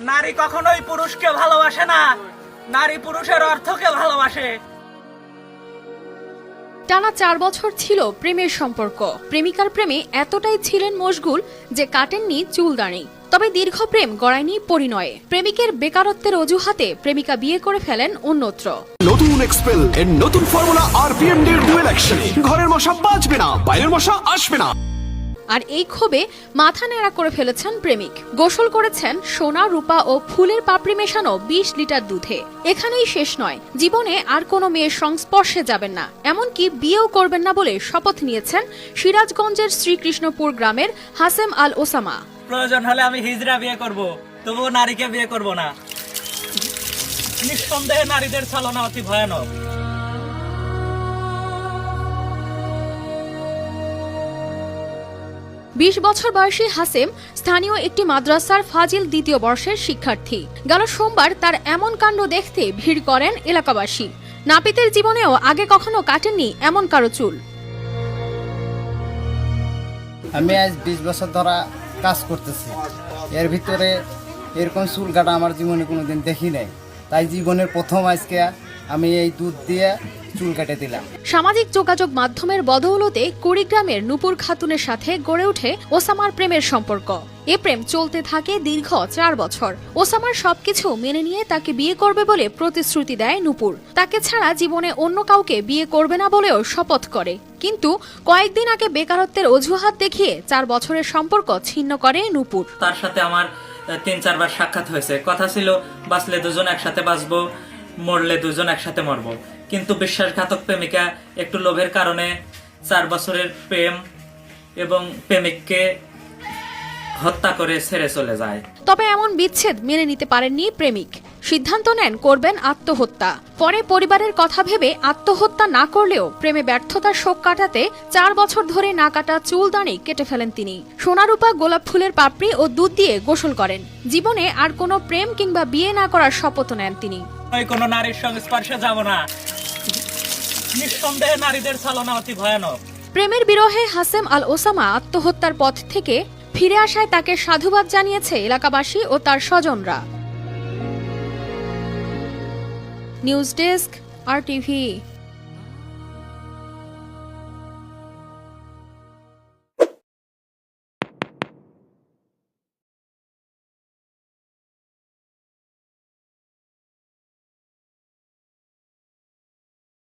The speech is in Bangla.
নারী কখনোই পুরুষকে ভালোবাসে না, নারী পুরুষের অর্থকে ভালোবাসে। টানা 4 বছর ছিল প্রেমের সম্পর্ক। প্রেমিকার প্রেমে এতটাই ছিলেন মশগুল যে কাটেননি চুলদানি। তবে দীর্ঘ প্রেম গড়ায়নি পরিণয়ে। প্রেমিকের বেকারত্বের অজুহাতে প্রেমিকা বিয়ে করে ফেলেন অন্যত্র। নতুন এক্সপেল এর নতুন ফর্মুলা আরপিএম এর ডুয়েল অ্যাকশনে ঘরের মশা বাঁচবে না, বাইরের মশা আসবে না। আর এই ক্ষোভে মাথা নেড়া করে ফেলেছেন প্রেমিক। গোসল করেছেন সোনা, রূপা ও ফুলের পাপড়ি মেশানো 20 লিটার দুধে। এখানেই শেষ নয়, জীবনে আর কোনো মেয়ের সংস্পর্শে যাবেন না, এমনকি বিয়েও করবেন না বলে শপথ নিয়েছেন সিরাজগঞ্জের শ্রীকৃষ্ণপুর গ্রামের হাসেম আল ওসামা। প্রয়োজন হলে আমি হিজড়া বিয়ে করব, তবুও নারীকে বিয়ে করব না। নিঃসন্দেহে নারীদের ছলনা অতি ভয়ানক। বিশ বছর বয়সী হাসেম স্থানীয় একটি মাদ্রাসার ফাজিল দ্বিতীয় বর্ষের শিক্ষার্থী। গেল সোমবার তার এমন কাণ্ড দেখতে ভিড় করেন এলাকাবাসী। নাপিতের জীবনেও আগে কখনো কাটেননি এমন কারো চুল। আমি আজ 20 বছর ধরা কাজ করতেছি, এর ভিতরে এরকম চুল কাটা আমার জীবনে কোনোদিন দেখি নাই। তাই জীবনের প্রথম আজকে আমি এই দুধ দিয়ে চুল কেটে দিলাম। সামাজিক যোগাযোগ মাধ্যমের বদৌলতে কুড়িগ্রামের নূপুর খাতুনের সাথে গড়ে ওঠে ওসামার প্রেমের সম্পর্ক। এ প্রেম চলতে থাকে দীর্ঘ 4 বছর। ওসামার সবকিছু মেনে নিয়ে তাকে বিয়ে করবে বলে প্রতিশ্রুতি দেয় নূপুর। তাকে ছাড়া জীবনে অন্য কাউকে বিয়ে করবে না বলেও শপথ করে। কিন্তু কয়েকদিন আগে বেকারত্বের অজুহাত দেখিয়ে 4 বছরের সম্পর্ক ছিন্ন করে নূপুর। তার সাথে আমার 3-4 বার সাক্ষাৎ হয়েছে। কথা ছিল বাঁচলে দুজন একসাথে বাঁচবো, মরলে দুজন একসাথে মরবো। কিন্তু বিশ্বাসঘাতক প্রেমিকা একটু লোভের কারণে 4 বছরের প্রেম এবং প্রেমিককে হত্যা করে ছেড়ে চলে যায়। তবে এমন বিচ্ছেদ মেনে নিতে পারেননি প্রেমিক। সিদ্ধান্ত নেন করবেন আত্মহত্যা। পরে পরিবারের কথা ভেবে আত্মহত্যা না করলেও প্রেমে ব্যর্থতার শোক কাটাতে 4 বছর ধরে না কাটা চুলদানি কেটে ফেলেন তিনি। সোনারূপা, গোলাপ ফুলের পাপড়ি ও দুধ দিয়ে গোসল করেন। জীবনে আর কোনো প্রেম কিংবা বিয়ে না করার শপথ নেন তিনি। আমি কোনো নারীর সংস্পর্শে যাব না। নিঃসন্দেহে নারীদের ছলনা অতি ভয়ানক। প্রেমের বিরহে হাসেম আল ওসামা আত্মহত্যার পথ থেকে ফিরে আসায় তাকে সাধুবাদ জানিয়েছে এলাকাবাসী ও তার স্বজনরা। News desk, RTV।